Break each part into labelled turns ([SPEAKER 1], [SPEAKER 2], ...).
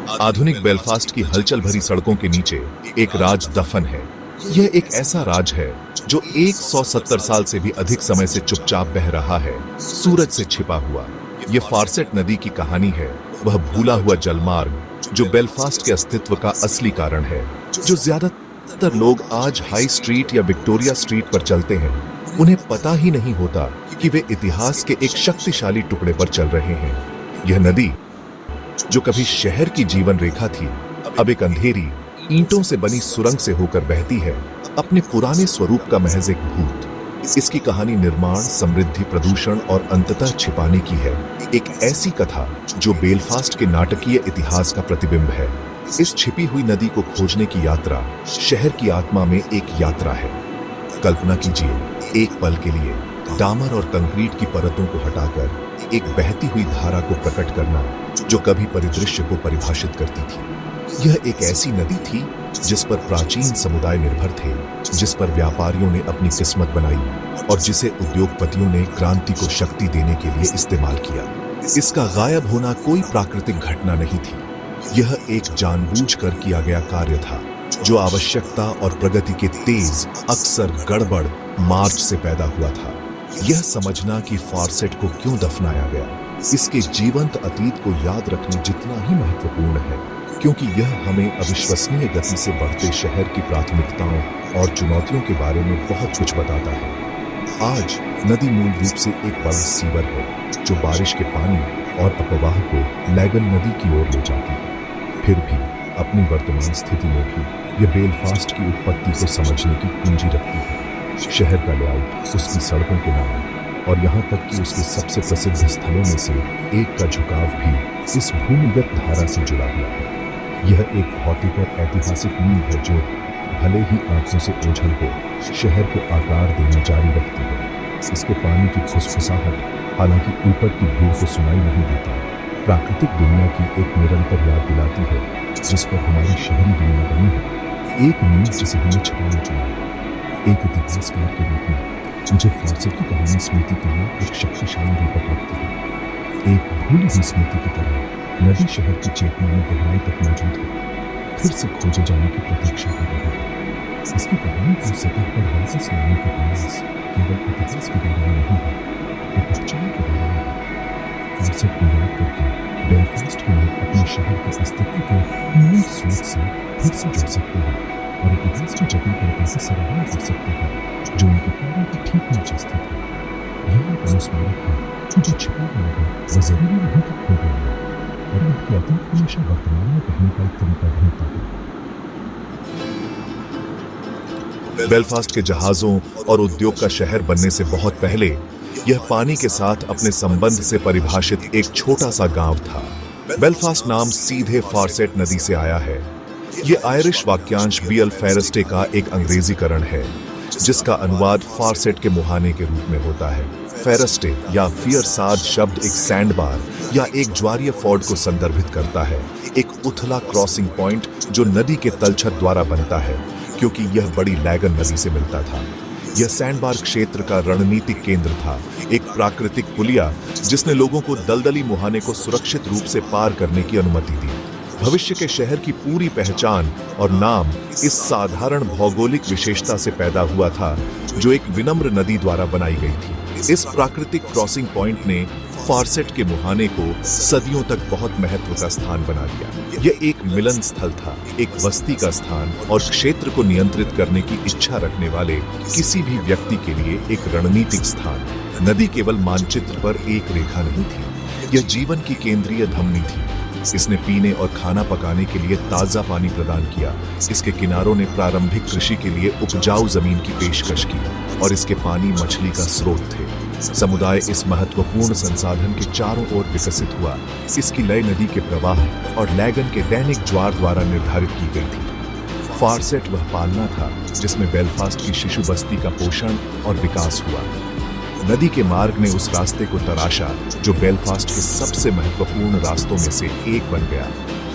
[SPEAKER 1] आधुनिक बेलफास्ट की हलचल भरी सड़कों के नीचे एक राज दफन है। यह एक ऐसा राज है जो 170 साल से भी अधिक समय से चुपचाप बह रहा है, सूरज से छिपा हुआ। यह फारसेट नदी की कहानी है, वह भूला हुआ जलमार्ग जो बेलफास्ट के अस्तित्व का असली कारण है। जो ज्यादातर लोग आज हाई स्ट्रीट या विक्टोरिया स्ट्रीट पर चलते हैं, उन्हें पता ही नहीं होता कि वे इतिहास के एक शक्तिशाली टुकड़े पर चल रहे हैं। यह नदी जो कभी शहर की जीवन रेखा थी, अब एक अंधेरी ईंटों से बनी सुरंग से होकर बहती है, अपने पुराने स्वरूप का महज एक भूत। इसकी कहानी निर्माण, समृद्धि, प्रदूषण और अंततः छिपाने की है। एक ऐसी कथा जो बेलफास्ट के नाटकीय इतिहास का प्रतिबिंब है। इस छिपी हुई नदी को खोजने की यात्रा शहर की आत्मा में एक यात्रा है। कल्पना कीजिए, एक पल के लिए डामर और कंक्रीट की परतों को हटाकर एक बहती हुई धारा को प्रकट करना जो कभी परिदृश्य को परिभाषित करती थी। यह एक ऐसी नदी थी जिस पर प्राचीन समुदाय निर्भर थे, जिस पर व्यापारियों ने अपनी किस्मत बनाई और जिसे उद्योगपतियों ने क्रांति को शक्ति देने के लिए इस्तेमाल किया। इसका गायब होना कोई प्राकृतिक घटना नहीं थी, यह एक जानबूझकर किया गया कार्य था जो आवश्यकता और प्रगति के तेज, अक्सर गड़बड़ मार्च से पैदा हुआ था। यह समझना कि फारसेट को क्यों दफनाया गया, इसके जीवंत अतीत को याद रखना जितना ही महत्वपूर्ण है, क्योंकि यह हमें अविश्वसनीय गति से बढ़ते शहर की प्राथमिकताओं और चुनौतियों के बारे में बहुत कुछ बताता है। आज नदी मूल रूप से एक बड़ा सीवर है जो बारिश के पानी और अपवाह को लैगन नदी की ओर ले जाती है। फिर भी अपनी वर्तमान स्थिति में भी यह बेलफास्ट की उत्पत्ति को समझने की कुंजी रखती है। शहर का लेआउट, उसकी सड़कों के नाम और यहाँ तक कि उसके सबसे प्रसिद्ध स्थलों में से एक का झुकाव भी इस भूमिगत धारा से जुड़ा हुआ है। यह एक भौतिक और ऐतिहासिक नींव है जो भले ही आंखों से ओझल हो, शहर को आकार देना जारी रखती है। इसके पानी की फुसफुसाहट हालांकि ऊपर की भूख को सुनाई नहीं देती, प्राकृतिक दुनिया की एक निरंतर याद दिलाती है जिस पर हमारी शहरी दुनिया बनी है। एक नींव जिसे हमें छिपाना चाहिए। एक इतिहासकार के रूप में मुझे फारसेट की कहानी स्मृति के लिए एक शक्तिशाली रूपक लगती है। एक भूली हुई स्मृति की तरह नदी शहर की चेतना में गहराई तक मौजूद है, फिर से खोजे जाने की प्रतीक्षा कर रही है। इसकी कहानी को सतह पर वापस लाने का प्रयास केवल इतिहास के बारे में नहीं है, वो पहचान के बारे में है। फारसेट को याद करके बेलफास्ट के लोग अपने शहर के अस्तित्व के मूल स्रोत से फिर से जुड़ सकते हैं और इतिहास की जटिल कल्पना से सराहना कर सकते हैं जो उनके पैरों के ठीक नीचे स्थित है। यह एक अनुस्मारक है कि जो छिपा हुआ है वह जरूरी नहीं कि खो गया है, और उनके अतीत हमेशा वर्तमान में कहने का एक तरीका ढूंढता है। बेलफास्ट के जहाजों और उद्योग का शहर बनने से बहुत पहले यह पानी के साथ अपने संबंध से परिभाषित एक छोटा सा गांव था। बेलफास्ट नाम सीधे फारसेट नदी से आया है। ये आयरिश वाक्यांश बीएल फेरस्टे का एक अंग्रेजीकरण है जिसका अनुवाद फारसेट के मुहाने के रूप में होता है। फेरस्टे या फियरसाद शब्द एक सैंडबार या एक ज्वारीय फोर्ड को संदर्भित करता है, एक उथला क्रॉसिंग पॉइंट जो नदी के तलछट द्वारा बनता है क्योंकि यह बड़ी लैगन नदी से मिलता था। यह सैंडबार क्षेत्र का रणनीतिक केंद्र था, एक प्राकृतिक पुलिया जिसने लोगों को दलदली मुहाने को सुरक्षित रूप से पार करने की अनुमति दी। भविष्य के शहर की पूरी पहचान और नाम इस साधारण भौगोलिक विशेषता से पैदा हुआ था जो एक विनम्र नदी द्वारा बनाई गई थी। इस प्राकृतिक क्रॉसिंग पॉइंट ने फारसेट के मुहाने को सदियों तक बहुत महत्व का स्थान बना दिया। यह एक मिलन स्थल था, एक बस्ती का स्थान और क्षेत्र को नियंत्रित करने की इच्छा रखने वाले किसी भी व्यक्ति के लिए एक रणनीतिक स्थान। नदी केवल मानचित्र पर एक रेखा नहीं थी, यह जीवन की केंद्रीय धमनी थी। इसने पीने और खाना पकाने के लिए ताज़ा पानी प्रदान किया। इसके किनारों ने प्रारंभिक कृषि के लिए उपजाऊ जमीन की पेशकश की और इसके पानी मछली का स्रोत थे। समुदाय इस महत्वपूर्ण संसाधन के चारों ओर विकसित हुआ। इसकी लय नदी के प्रवाह और लैगन के दैनिक ज्वार द्वारा निर्धारित की गई थी। फारसेट वह पालना था जिसमें बेलफास्ट की शिशु बस्ती का पोषण और विकास हुआ। नदी के मार्ग ने उस रास्ते को तराशा जो बेलफास्ट के सबसे महत्वपूर्ण रास्तों में से एक बन गया,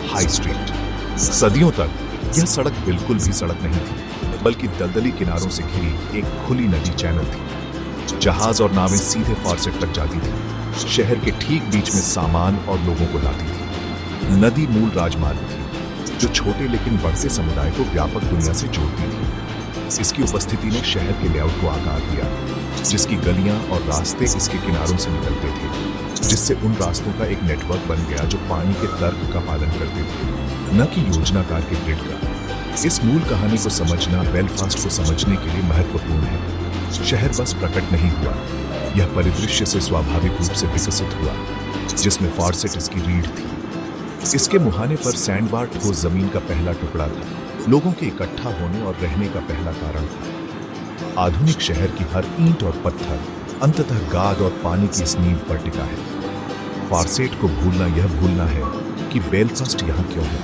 [SPEAKER 1] हाई स्ट्रीट। सदियों तक यह सड़क बिल्कुल भी सड़क नहीं थी, बल्कि दलदली किनारों से घिरी एक खुली नदी चैनल थी। जहाज और नावें सीधे फारसेट तक जाती थी, शहर के ठीक बीच में सामान और लोगों को लाती थी। नदी मूल राजमार्ग थी जो छोटे लेकिन बढ़ते समुदाय को व्यापक दुनिया से जोड़ती थी। इसकी उपस्थिति ने शहर के लेआउट को आकार दिया, जिसकी गलियां और रास्ते इसके किनारों से निकलते थे, जिससे उन रास्तों का एक नेटवर्क बन गया जो पानी के तर्क का पालन करते थे, न कि योजनाकार के ग्रिड का। इस मूल कहानी को समझना बेलफास्ट को समझने के लिए महत्वपूर्ण है। शहर बस प्रकट नहीं हुआ, यह परिदृश्य से स्वाभाविक रूप से विकसित हुआ, जिसमें फारसेट इसकी रीढ़ थी। इसके मुहाने पर सैंडबार ठोस जमीन का पहला टुकड़ा था, लोगों के इकट्ठा होने और रहने का पहला कारण था। आधुनिक शहर की हर ईंट और पत्थर अंततः गाद और पानी की इस नींव पर टिका है। फारसेट को भूलना यह भूलना है कि बेलफास्ट यहाँ क्यों है।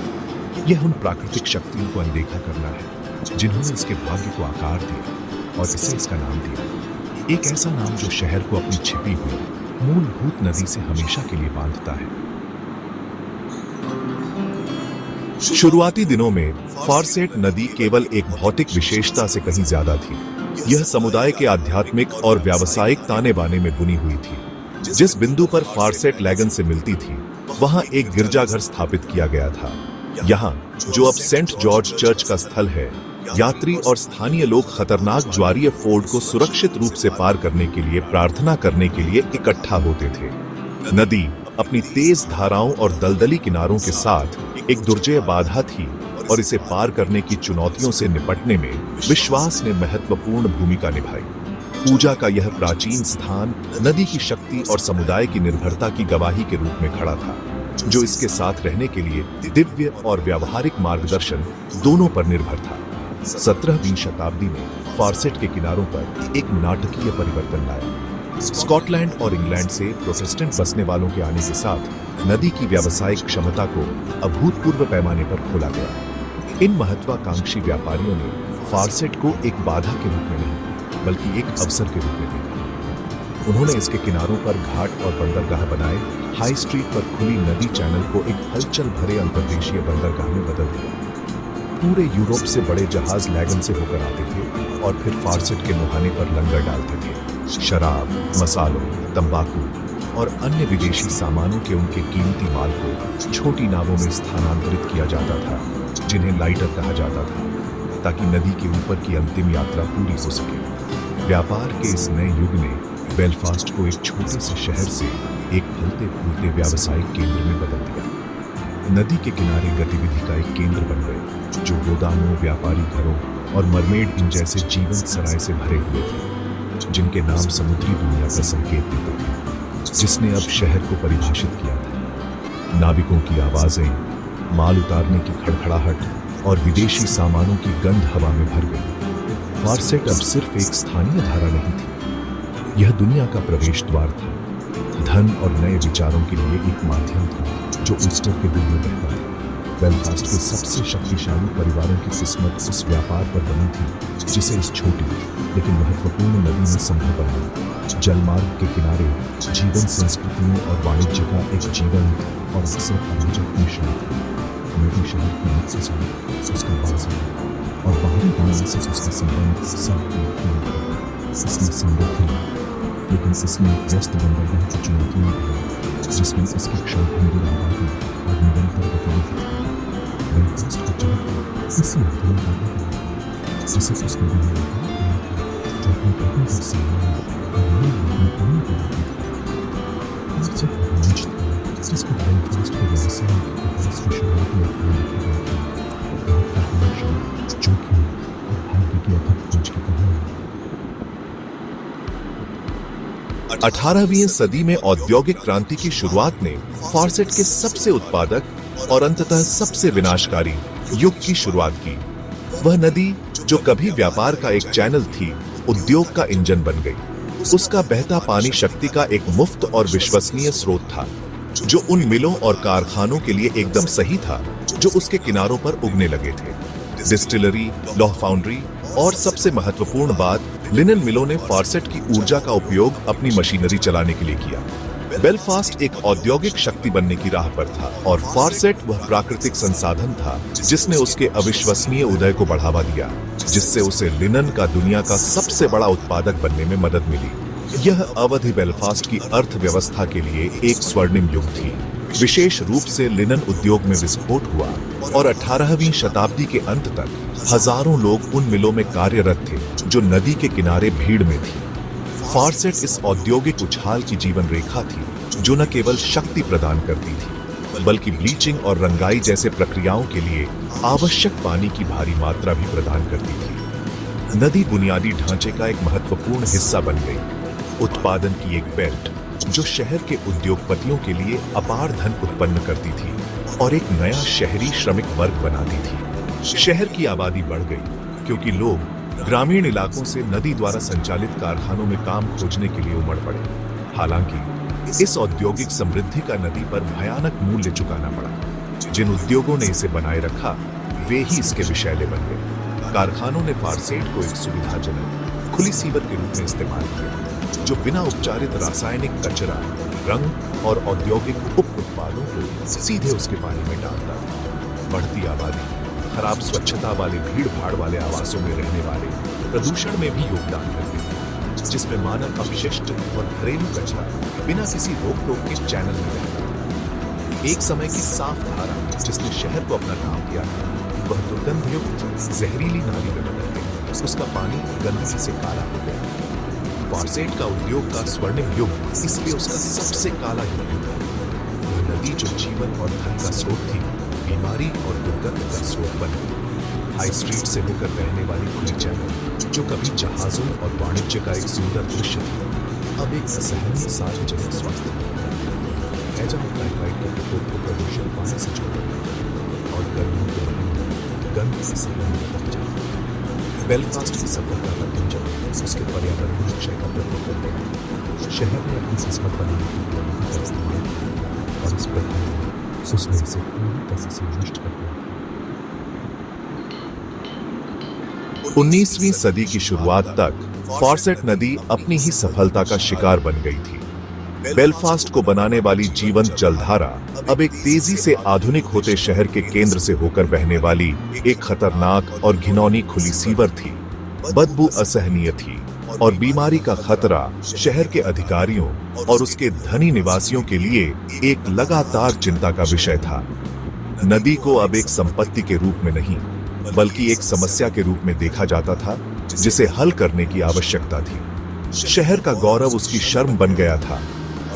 [SPEAKER 1] यह उन प्राकृतिक शक्तियों को अनदेखा करना है जिन्होंने इसके भाग्य को आकार दिया और इसे इसका नाम दिया। एक ऐसा नाम जो शहर को अपनी छिपी हुई मूलभूत नदी से हमेशा के लिए बांधता है। शुरुआती दिनों में फारसेट नदी केवल एक भौतिक विशेषता से कहीं ज्यादा थी। यह समुदाय के आध्यात्मिक और व्यावसायिक ताने बाने में बुनी हुई थी। जिस बिंदु पर फारसेट लैगन से मिलती थी, वहां एक गिरजाघर स्थापित किया गया था। यहाँ, जो अब सेंट जॉर्ज चर्च का स्थल है, यात्री और स्थानीय लोग खतरनाक ज्वारीय फोर्ड को सुरक्षित रूप से पार करने के लिए प्रार्थना करने के लिए इकट्ठा होते थे। नदी अपनी तेज धाराओं और दलदली किनारों के साथ एक दुर्जय बाधा थी और इसे पार करने की चुनौतियों से निपटने में विश्वास ने महत्वपूर्ण भूमिका निभाई। पूजा का यह प्राचीन स्थान नदी की शक्ति और समुदाय की निर्भरता की गवाही के रूप में खड़ा था, जो इसके साथ रहने के लिए दिव्य और व्यावहारिक मार्गदर्शन दोनों पर निर्भर था। 17वीं शताब्दी में फारसेट के किनारों पर एक नाटकीय परिवर्तन लाया। स्कॉटलैंड और इंग्लैंड से प्रोटेस्टेंट बसने वालों के आने के साथ नदी की व्यावसायिक क्षमता को अभूतपूर्व पैमाने पर खोला गया। इन महत्वाकांक्षी व्यापारियों ने फारसेट को एक बाधा के रूप में नहीं, बल्कि एक अवसर के रूप में देखा। उन्होंने इसके किनारों पर घाट और बंदरगाह बनाए, हाई स्ट्रीट पर खुली नदी चैनल को एक हलचल भरे अंतर्देशीय बंदरगाह में बदल दिया। पूरे यूरोप से बड़े जहाज लैगन से होकर आते थे और फिर फारसेट के मुहाने पर लंगर डालते थे। शराब, मसालों, तंबाकू और अन्य विदेशी सामानों के उनके कीमती माल को छोटी नावों में स्थानांतरित किया जाता था, जिन्हें लाइटर कहा जाता था, ताकि नदी के ऊपर की अंतिम यात्रा पूरी हो सके। व्यापार के इस नए युग ने बेलफास्ट को एक छोटे से शहर से एक फलते फूलते व्यावसायिक केंद्र में बदल दिया। नदी के किनारे गतिविधि का एक केंद्र बन गए, जो गोदामों, व्यापारी घरों और मरमेड इन जैसे जीवंत सराय से भरे हुए थे, जिनके नाम समुद्री दुनिया का संकेत देते थे, जिसने अब शहर को परिभाषित किया था। नाविकों की आवाजें, माल उतारने की खड़खड़ाहट और विदेशी सामानों की गंध हवा में भर गई। फारसेट अब सिर्फ एक स्थानीय धारा नहीं थी, यह दुनिया का प्रवेश द्वार था, धन और नए विचारों के लिए एक माध्यम था जो ईस्टर के दिन में बहता था। बेलफास्ट के सबसे शक्तिशाली परिवारों की किस्मत इस व्यापार पर बनी थी, जिसे इस छोटी लेकिन महत्वपूर्ण नदी में संभव बनाया। जलमार्ग के किनारे जीवन संस्कृतियों और वाणिज्य का एक जीवन और अक्सर अरोचक मिश्रण था। नदी शहर की मुख्य सड़क, उसका बाजार और बाहरी दुनिया से उसका संबंध सब एक ही था। इसमें समृद्धि, लेकिन इसमें व्यस्त बंदरगाह की चुनौतियां भी, जिसमें इसकी क्षणभंगुर आबादी और निरंतर गतिविधि थी। बेलफास्ट को चलता इसी अध्ययन का है, जिसे उस नदी में रखा गया था, जो अपने प्रति हर सामान और नए लोगों को नहीं बनाती थी। फारसेट वह मंच था जिसको बेलफास्ट के व्यवसाय के इतिहास की शुरुआत में अपना लिखा गया था। आपका हमेशा जोखिम और भाग्य की अथक खोज की कहानी। 18वीं सदी में औद्योगिक क्रांति की शुरुआत ने फारसेट के सबसे उत्पादक और अंततः सबसे विनाशकारी युग की शुरुआत की। वह नदी जो कभी व्यापार का एक चैनल थी, उद्योग का इंजन बन गई। उसका बहता पानी शक्ति का एक मुफ्त और विश्वसनीय स्रोत था, जो उन मिलों और कारखानों के लिए एकदम सही था जो उसके किनारों पर उगने लगे थे। डिस्टिलरी, लौह फाउंड्री और सबसे महत्वपूर्ण बात, लिनन मिलों ने फारसेट की ऊर्जा का उपयोग अपनी मशीनरी चलाने के लिए किया। बेलफास्ट एक औद्योगिक शक्ति बनने की राह पर था और फारसेट वह प्राकृतिक संसाधन था जिसने उसके अविश्वसनीय उदय को बढ़ावा दिया, जिससे उसे लिनन का दुनिया का सबसे बड़ा उत्पादक बनने में मदद मिली। यह अवधि बेलफास्ट की अर्थव्यवस्था के लिए एक स्वर्णिम युग थी। विशेष रूप से लिनन उद्योग में विस्फोट हुआ और 18वीं शताब्दी के अंत तक हजारों लोग उन मिलों में कार्यरत थे जो नदी के किनारे भीड़ में थी। फारसेट इस औद्योगिक उछाल की जीवन रेखा थी जो न केवल शक्ति प्रदान करती थी बल्कि ब्लीचिंग और रंगाई जैसे प्रक्रियाओं के लिए आवश्यक पानी की भारी मात्रा भी प्रदान करती थी। नदी बुनियादी ढांचे का एक महत्वपूर्ण हिस्सा बन गई, उत्पादन की एक बेल्ट जो शहर के उद्योगपतियों के लिए अपार धन उत्पन्न करती थी और एक नया शहरी श्रमिक वर्ग बनाती थी। शहर की आबादी बढ़ गई क्योंकि लोग ग्रामीण इलाकों से नदी द्वारा संचालित कारखानों में काम खोजने के लिए उमड़ पड़े। हालांकि इस औद्योगिक समृद्धि का नदी पर भयानक मूल्य चुकाना पड़ा। जिन उद्योगों ने इसे बनाए रखा वे ही इसके विषैले बन गए। कारखानों ने फारसेट को एक सुविधाजनक खुली सीवर के रूप में इस्तेमाल किया जो बिना उपचारित रासायनिक कचरा, रंग और औद्योगिक उप उत्पादों को सीधे उसके पानी में डालता था। बढ़ती आबादी, खराब स्वच्छता वाले भीड़ भाड़ वाले आवासों में रहने वाले प्रदूषण में भी योगदान करती थी, जिसमें मानव अपशिष्ट और घरेलू कचरा बिना किसी रोक टोक के चैनल में बहता था। एक समय की साफ धारा जिसने शहर को अपना नाम दिया था वह दुर्गंधयुक्त जहरीली नाली में बदल गई। उसका पानी गंदगी से काला हो गया। फारसेट का उद्योग का स्वर्णिम युग इसलिए उसका सबसे काला युग था। वह नदी जो जीवन और धन का स्रोत थी बीमारी और दुर्गंध का स्रोत बन गई। हाई स्ट्रीट से होकर बहने वाली खुली चैनल जो कभी जहाजों और वाणिज्य का एक सुंदर दृश्य था अब एक असहनीय सार्वजनिक स्वास्थ्य हैजा और टाइफाइड के प्रकोप को प्रदूषण पानी से जोड़ दिया और गर्मियों के महीनों गंद से संबंध बन जाता। बेलफास्ट की सफलता का इंजन उसके पर्यावरण क्षय का प्रकोप करते हैं। शहर ने अपनी किस्मत बनाने के लिए नदी का इस्तेमाल किया और इस प्रक्रिया में उसने इसे पूरी तरह से नष्ट कर दिया। 19वीं सदी की शुरुआत तक फारसेट नदी अपनी ही सफलता का शिकार बन गई थी। बेलफास्ट को बनाने वाली जीवंत जलधारा अब एक तेजी से आधुनिक होते शहर के केंद्र से होकर बहने वाली एक खतरनाक और घिनौनी खुली सीवर थी। बदबू असहनीय थी और बीमारी का खतरा शहर के अधिकारियों और उसके धनी निवासियों के लिए एक लगातार चिंता का विषय था। नदी को अब एक संपत्ति के रूप में नहीं बल्कि एक समस्या के रूप में देखा जाता था जिसे हल करने की आवश्यकता थी। शहर का गौरव उसकी शर्म बन गया था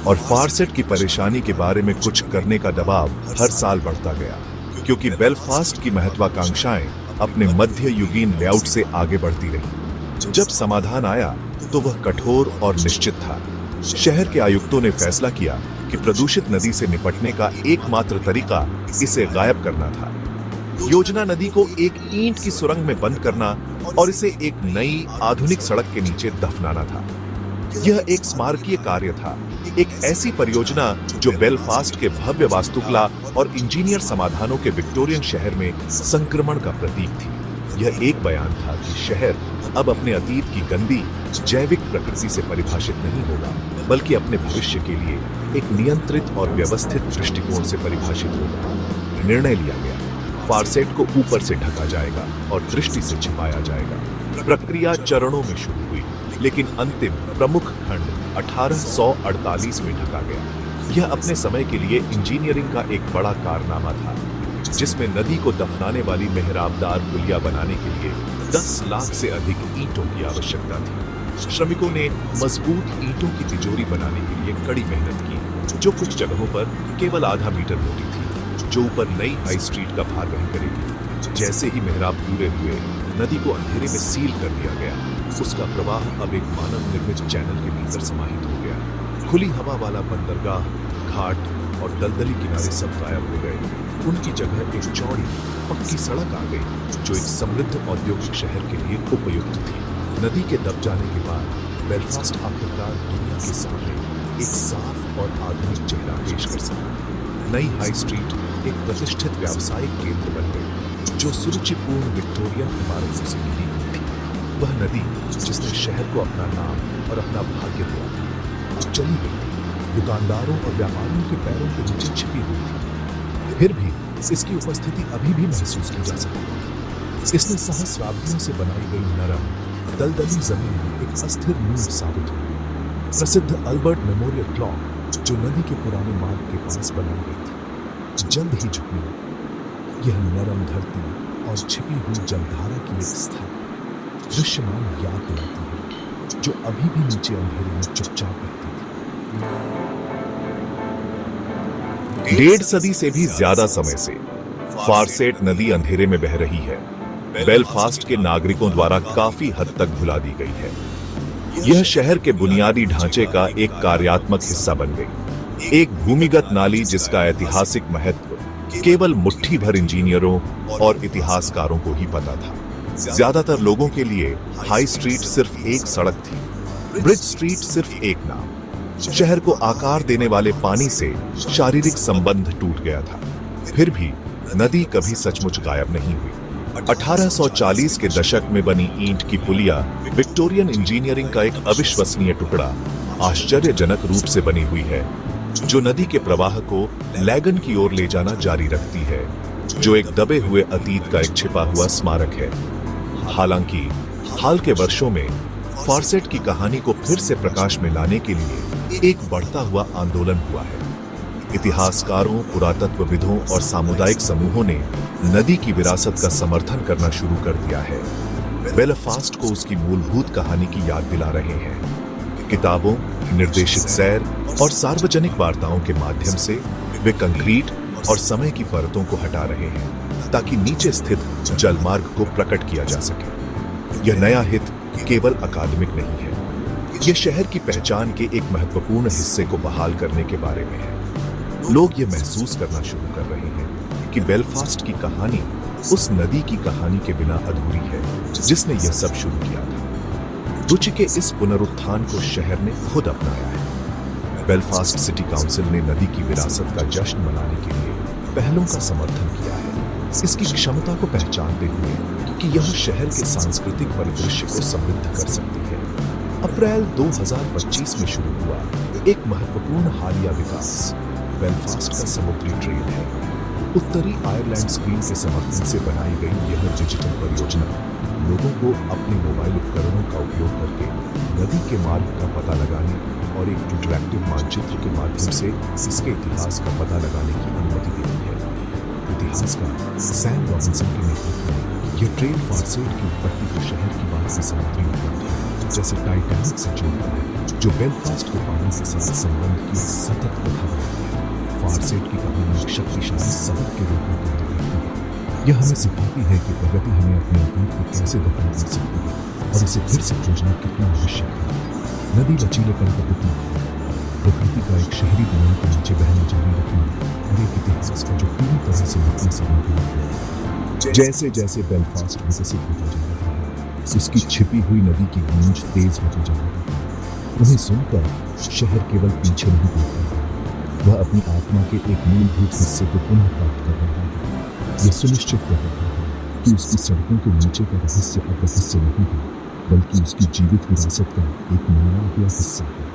[SPEAKER 1] और फारसेट की परेशानी के बारे में कुछ करने का दबाव हर साल बढ़ता गया क्योंकि बेलफास्ट की महत्वाकांक्षाएं अपने मध्ययुगीन लेआउट से आगे बढ़ती रही। जब समाधान आया तो वह कठोर और निश्चित था। शहर के आयुक्तों ने फैसला किया कि प्रदूषित नदी से निपटने का एकमात्र तरीका इसे गायब करना था। योजना नदी को एक ईंट की सुरंग में बंद करना और इसे एक नई आधुनिक सड़क के नीचे दफनाना था। यह एक स्मारकीय कार्य था, एक ऐसी परियोजना जो बेलफास्ट के भव्य वास्तुकला और इंजीनियर समाधानों के विक्टोरियन शहर में संक्रमण का प्रतीक थी। यह एक बयान था कि शहर अब अपने अतीत की गंदी जैविक प्रकृति से परिभाषित नहीं होगा बल्कि अपने भविष्य के लिए एक नियंत्रित और व्यवस्थित दृष्टिकोण से परिभाषित होगा। निर्णय लिया गया, फारसेट को ऊपर से ढका जाएगा और दृष्टि से छिपाया जाएगा। प्रक्रिया चरणों में शुरू हुई लेकिन अंतिम प्रमुख खंड 1848 में ढका गया। यह अपने समय के लिए इंजीनियरिंग का एक बड़ा कारनामा था जिसमें नदी को दफनाने वाली मेहराबदार पुलिया बनाने के लिए 10 लाख से अधिक ईंटों की आवश्यकता थी। श्रमिकों ने मजबूत ईंटों की तिजोरी बनाने के लिए कड़ी मेहनत की जो कुछ जगहों पर केवल आधा मीटर मोटी थी, जो ऊपर नई हाई स्ट्रीट का भार वहन करेगी। जैसे ही मेहराब पूरे हुए नदी को अंधेरे में सील कर दिया गया। उसका प्रवाह अब एक मानव निर्मित चैनल के भीतर समाहित हो गया। खुली हवा वाला बंदरगाह, घाट और दलदली किनारे सब गायब हो गए। उनकी जगह एक चौड़ी पक्की सड़क आ गई जो एक समृद्ध औद्योगिक शहर के लिए उपयुक्त थी। नदी के दब जाने के बाद बेलफास्ट आखिरकार दुनिया के सामने एक साफ और आधुनिक चेहरा पेश कर सका। नई हाई स्ट्रीट एक प्रतिष्ठित व्यावसायिक केंद्र बन गई जो सुरुचिपूर्ण विक्टोरियन इमारतों से घिरी हुई थी। वह नदी जिसने शहर को अपना नाम और अपना भाग्य दिया था चली गई थी, दुकानदारों और व्यापारियों के पैरों के नीचे छिपी हुई थी। फिर भी इसकी उपस्थिति अभी भी महसूस की जा सकती है। इसने सहस्राब्दियों से बनाई गई नरम दलदली जमीन में एक अस्थिर नींव साबित हुई। प्रसिद्ध अल्बर्ट मेमोरियल क्लॉक जो नदी के पुराने मार्ग के पास बनाई गई थी, जल्द ही झुकने लगी। यह नरम धरती और छिपी हुई जलधारा की एक स्थायी दृश्यमान याद दिलाती है, जो अभी भी नीचे अंधेरे में चुपचाप रहती थी। 1.5 सदी से भी ज्यादा समय से फारसेट नदी अंधेरे में बह रही है। बेलफास्ट के नागरिकों द्वारा काफी हद तक भुला दी गई है। यह शहर के बुनियादी ढांचे का एक कार्यात्मक हिस्सा बन गई, एक भूमिगत नाली जिसका ऐतिहासिक महत्व केवल मुट्ठी भर इंजीनियरों और इतिहासकारों को ही पता था। ज्यादातर लोगों के लिए हाई स्ट्रीट सिर्फ एक सड़क थी, ब्रिज स्ट्रीट सिर्फ एक नाम। शहर को आकार देने वाले पानी से शारीरिक संबंध टूट गया था। फिर भी नदी कभी सचमुच गायब नहीं हुई। 1840 के दशक में बनी ईंट की पुलिया विक्टोरियन इंजीनियरिंग का एक अविश्वसनीय टुकड़ा आश्चर्यजनक रूप से बनी हुई है, जो नदी के प्रवाह को लैगन की ओर ले जाना जारी रखती है, जो एक दबे हुए अतीत का एक छिपा हुआ स्मारक है। हालांकि हाल के वर्षों में फारसेट की कहानी को फिर से प्रकाश में लाने के लिए एक बढ़ता हुआ आंदोलन हुआ है। इतिहासकारों, पुरातत्वविदों और सामुदायिक समूहों ने नदी की विरासत का समर्थन करना शुरू कर दिया है। बेलफास्ट को उसकी मूलभूत कहानी की याद दिला रहे हैं। किताबों, निर्देशित सैर और सार्वजनिक वार्ताओं के माध्यम से वे कंक्रीट और समय की परतों को हटा रहे हैं, ताकि नीचे स्थित जलमार्ग को प्रकट किया जा सके। यह नया हित केवल अकादमिक नहीं है, यह शहर की पहचान के एक महत्वपूर्ण हिस्से को बहाल करने के बारे में है। लोग ये महसूस करना शुरू कर रहे हैं कि बेलफास्ट की कहानी उस नदी की कहानी के बिना अधूरी है जिसने यह सब शुरू किया था। रुचि के इस पुनरुत्थान को शहर ने खुद अपनाया है। बेलफास्ट सिटी काउंसिल ने नदी की विरासत का जश्न मनाने के लिए पहलों का समर्थन किया है, इसकी क्षमता को पहचानते हुए कि यह शहर के सांस्कृतिक परिदृश्य को समृद्ध कर सकती है। अप्रैल 2025 में शुरू हुआ एक महत्वपूर्ण हालिया विकास बेलफास्ट का समुद्री ट्रेल है। उत्तरी आयरलैंड स्क्रीन के समर्थन से बनाई गई यह डिजिटल परियोजना लोगों को अपने मोबाइल उपकरणों का उपयोग करके नदी के मार्ग का पता लगाने और एक इंटरैक्टिव मानचित्र के माध्यम से इसके इतिहास का पता लगाने की अनुमति देती है। इतिहासकार सैम रॉबिन्सन के नेतृत्व में यह ट्रेल फारसेट की उत्पत्ति को शहर की बाहरी समुद्री उपलब्धि जैसे टाइटैनिक से जोड़ता है, जो बेलफास्ट के पानी के साथ संबंध की सतत कथा बनाती है। फारसेट की कहानी एक शक्तिशाली सबक के रूप में कार्य करती है। यह हमें सिखाती है कि प्रगति हमें अपने अतीत को कैसे दफन कर सकती है और इसे फिर से खोजना कितना आवश्यक है। नदी लचीलेपन का प्रतीक है, प्रकृति का एक शहरी दुनिया के नीचे बहना जारी रखना और एक इतिहास का जो पूरी तरह से मिटने से रोका है। जैसे जैसे बेलफास्ट विकसित होता जा रहा है, उसकी छिपी हुई नदी की गूंज तेज होती जा रही है। उन्हें सुनकर शहर केवल पीछे नहीं देखता, वह अपनी आत्मा के एक मूलभूत हिस्से को पुनः प्राप्त कर रहा है। यह सुनिश्चित कर रहा है कि उसकी सड़कों के नीचे का रहस्य अब रहस्य नहीं है, बल्कि उसकी जीवित विरासत का एक मना हुआ हिस्सा है।